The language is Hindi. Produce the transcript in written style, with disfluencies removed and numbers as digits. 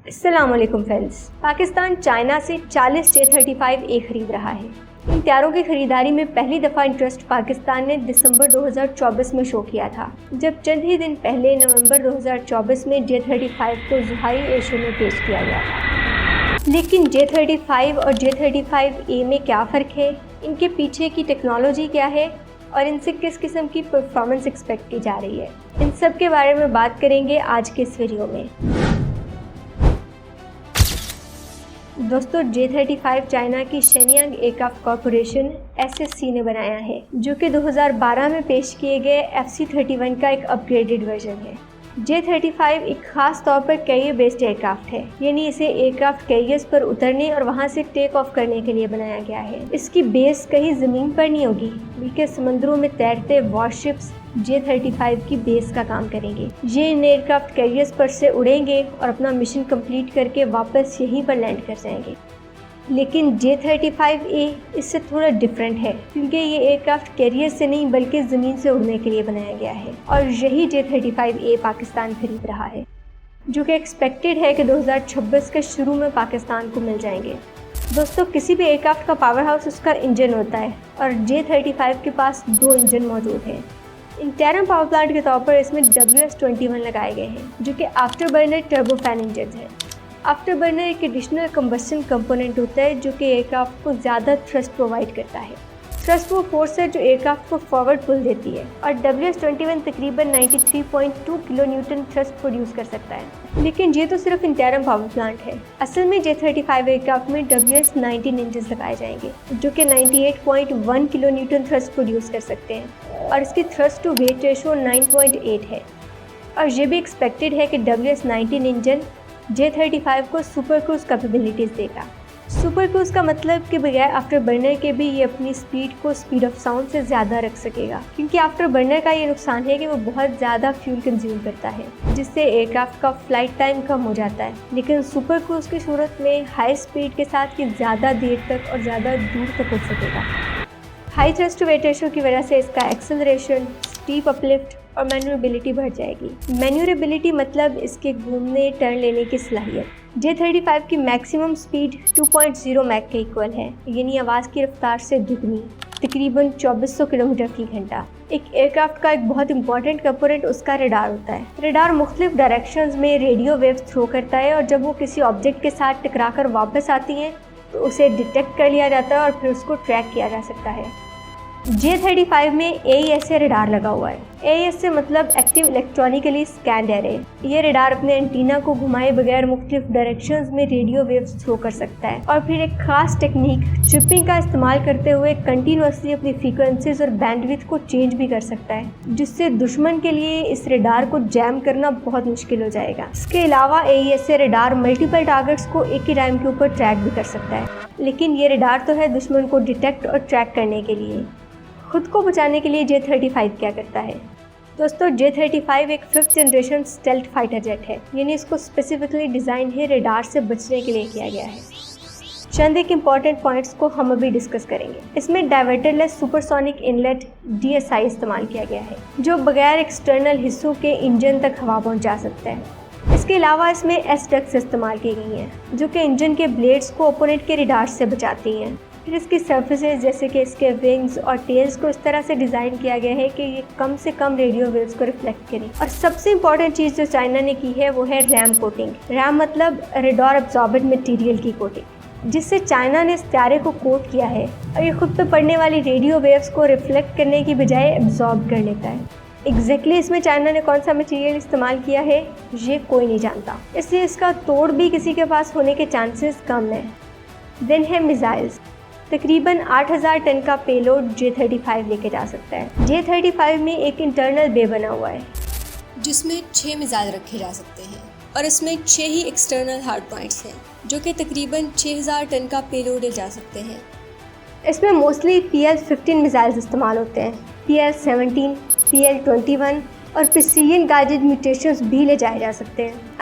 अस्सलामुअलैकुम फ्रेंड्स। पाकिस्तान चाइना से 40 J-35A खरीद रहा है। इन तैयारों की खरीदारी में पहली दफ़ा इंटरेस्ट पाकिस्तान ने दिसंबर 2024 में शो किया था, जब चंद ही दिन पहले नवंबर 2024 में J-35 को ज़ुहाई एयर शो में पेश किया गया था। लेकिन J-35 और J-35A में क्या फ़र्क है, इनके पीछे की टेक्नोलॉजी क्या है और इनसे किस किस्म की परफॉर्मेंस एक्सपेक्ट की जा रही है, इन सब के बारे में बात करेंगे आज के इस वीडियो में। दोस्तों, J-35 चाइना की शेनयांग एयरक्राफ्ट कॉरपोरेशन SSC ने बनाया है, जो कि 2012 में पेश किए गए FC-31 का एक अपग्रेडेड वर्जन है। J-35 एक खास तौर पर कैरियर बेस्ड एयरक्राफ्ट है, यानी इसे एयरक्राफ्ट कैरियर्स पर उतरने और वहां से टेक ऑफ करने के लिए बनाया गया है। इसकी बेस कहीं ज़मीन पर नहीं होगी, बल्कि समंदरों में तैरते वॉरशिप्स J-35 की बेस का काम करेंगे। ये इन एयरक्राफ्ट कैरियर्स पर से उड़ेंगे और अपना मिशन कंप्लीट करके वापस यहीं पर लैंड कर जाएंगे। लेकिन J-35A इससे थोड़ा डिफरेंट है, क्योंकि ये एयरक्राफ्ट कैरियर से नहीं बल्कि ज़मीन से उड़ने के लिए बनाया गया है और यही J-35A पाकिस्तान खरीद रहा है, जो कि एक्सपेक्टेड है कि 2026 के शुरू में पाकिस्तान को मिल जाएंगे। दोस्तों, किसी भी एयरक्राफ्ट का पावर हाउस उसका इंजन होता है और J-35 के पास 2 इंजन मौजूद हैं। इंटरनल पावर प्लांट के तौर पर इसमें WS-21 लगाए गए हैं, जो कि आफ्टर बर्नर टर्बोफैन इंजन है। आफ्टर बर्नर एक एडिशनल कंबस्शन कंपोनेंट होता है, जो कि एयरक्राफ्ट को ज़्यादा थ्रस्ट प्रोवाइड करता है। थ्रस्ट वो फोर्स है जो एयरक्राफ्ट को फॉरवर्ड पुल देती है और WS-21 तकरीबन 93.2 किलो न्यूटन थ्रस्ट प्रोड्यूस कर सकता है। लेकिन ये तो सिर्फ इंटरनल पावर प्लांट है। असल में J-35 एयरक्राफ्ट में WS-19 इंजन लगाए जाएंगे, जो कि 98.1 किलो न्यूटन थ्रस्ट प्रोड्यूस कर सकते हैं और इसकी थ्रस्ट टू वेट रेशो 9.8 है। और ये भी एक्सपेक्टेड है कि WS-19 इंजन J-35 को सुपर क्रूज कैपेबिलिटीज़ देगा। सुपर क्रूज का मतलब कि बगैर आफ्टर बर्नर के भी ये अपनी स्पीड को स्पीड ऑफ साउंड से ज़्यादा रख सकेगा, क्योंकि आफ्टर बर्नर का ये नुकसान है कि वो बहुत ज़्यादा फ्यूल कंज्यूम करता है, जिससे एयरक्राफ्ट का फ्लाइट टाइम कम हो जाता है। लेकिन सुपर क्रूज की सूरत में हाई स्पीड के साथ ये ज़्यादा देर तक और ज़्यादा दूर तक उड़ सकेगा। High thrust to weight ratio की वजह से इसका एक्सेलरेशन, स्टीप अपलिफ्ट और मैन्यूरेबिलिटी बढ़ जाएगी। मैन्यूरेबिलिटी मतलब इसके घूमने टर्न लेने की सलाहियत। J-35 की मैक्सिमम स्पीड 2.0 मैक के इक्वल है, यानी आवाज़ की रफ्तार से दुगनी, तकरीबन 2400 किलोमीटर फी घंटा। एक एयरक्राफ्ट का एक बहुत इंपॉर्टेंट कंपोनेंट उसका रडार होता है। रडार मुख्तलिफ डायरेक्शंस में रेडियो वेव्स थ्रो करता है और जब वो किसी ऑब्जेक्ट के साथ टकराकर वापस आती हैं तो उसे डिटेक्ट कर लिया जाता है और फिर उसको ट्रैक किया जा सकता है। J-35 में AESA रडार लगा हुआ है। AESA मतलब एक्टिव इलेक्ट्रॉनिकली स्कैन्ड एरे। ये रडार अपने एंटीना को घुमाए बगैर मुख्तलिफ डायरेक्शंस में रेडियो वेव्स थ्रो कर सकता है और फिर एक खास टेक्निक चिपिंग का इस्तेमाल करते हुए कंटिन्यूसली अपनी फ्रीक्वेंसीज और बैंडविड्थ को चेंज भी कर सकता है, जिससे दुश्मन के लिए इस रडार को जैम करना बहुत मुश्किल हो जाएगा। इसके अलावा AESA रडार मल्टीपल टारगेट्स को एक ही टाइम के ऊपर ट्रैक भी कर सकता है, लेकिन ये रडार तो है दुश्मन को डिटेक्ट और ट्रैक करने के लिए। खुद को बचाने के लिए J-35 क्या करता है? दोस्तों, J-35 एक 5th generation stealth fighter jet है, यानी इसको स्पेसिफिकली डिज़ाइन ही रडार से बचने के लिए किया गया है। चंद एक इम्पॉर्टेंट पॉइंट्स को हम अभी डिस्कस करेंगे। इसमें डाइवर्टरलेस सुपरसोनिक इनलेट DSI इस्तेमाल किया गया है, जो बगैर एक्सटर्नल हिस्सों के इंजन तक हवा पहुँचा सकता है। इसके अलावा इसमें S-डक्ट्स इस्तेमाल की गई हैं, जो कि इंजन के ब्लेड्स को ओपोनेंट के रडार से बचाती हैं। फिर इसकी सर्फेसेस जैसे कि इसके विंग्स और टेल्स को इस तरह से डिज़ाइन किया गया है कि ये कम से कम रेडियो वेव्स को रिफ्लेक्ट करें। और सबसे इम्पॉर्टेंट चीज़ जो चाइना ने की है वो है रैम कोटिंग। रैम मतलब रेडार एब्जॉर्बेंट मटेरियल की कोटिंग, जिससे चाइना ने इस तारे को कोट किया है और ये खुद पे पड़ने वाली रेडियो वेव्स को रिफ्लेक्ट करने की बजाय एब्जॉर्ब कर लेता है। एग्जैक्टली इसमें चाइना ने कौन सा मटेरियल इस्तेमाल किया है ये कोई नहीं जानता, इसलिए इसका तोड़ भी किसी के पास होने के चांसेस कम है। देन है मिसाइल्स। तकरीबन 8000 टन का पेलोड J-35 लेके जा सकता है। J-35 में एक इंटरनल बे बना हुआ है, जिसमें 6 मिसाइल रखे जा सकते हैं और इसमें 6 ही एक्सटर्नल हार्ड पॉइंट्स हैं, जो कि तकरीबन 6000 टन का पेलोड ले जा सकते हैं। इसमें मोस्टली PL-15 मिसाइल्स इस्तेमाल होते हैं। PL-17, PL-21 और प्रिसीजन गाइडेड म्यूटेशंस भी ले जाए जा सकते हैं।